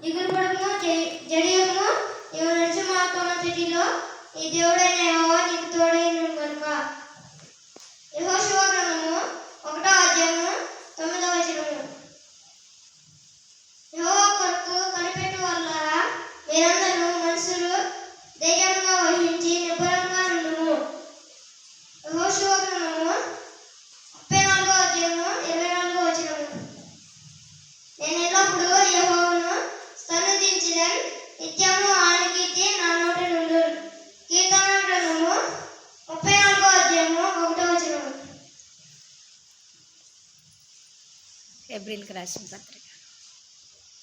దిగులు పడకము, జడియము, నీవు నడిచే మార్గమంతటిలో నీ దేవుడైన యెహోవా నీకు తోడైయుండును గనుక. యెహోషువ గ్రంథము 1:9. యెహోవా కొరకు కనిపెట్టు వారులారా, మీరందరూ మనసులు ధైర్యంగా వహించి నిబ్బరంగా నుండుము. యెహోషువ గ్రంథము 34:24. నేను ఎల్లప్పుడూ యెహోవాను స్తుతించెదను, నిత్యము ఆయన కీర్తి నా నోట నుండును. కీర్తన గ్రంథము 34:1. ఏప్రిల్కి రాసిన పత్రిక.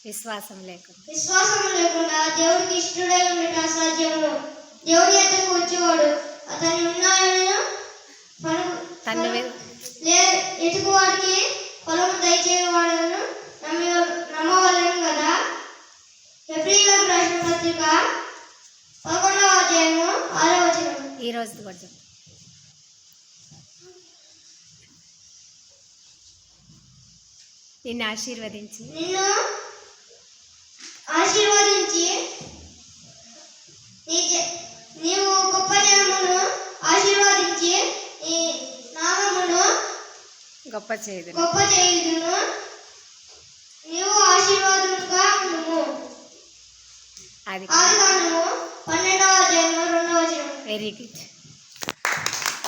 విశ్వాసం లేకుండా దేవుడికి ఇష్టడై ఉండట అసాధ్యము. దేవుడి యొద్దకు వచ్చేవాడు అతని ఉన్నాయను ఎదుగువాడికి ఫలము దయచేవాడను నమ్మవలను కదా. ఏప్రిల్కి రాసిన పత్రిక 11:6. ఈ రోజు కొంచెం నిన్ను ఆశీర్వదించి నీవు గొప్ప జనమును ఆశీర్వదించి నీ నామమును గొప్ప చేయుదును. నీవు ఆశీర్వాదముగా ఉండుము. అది 12:2. Very good.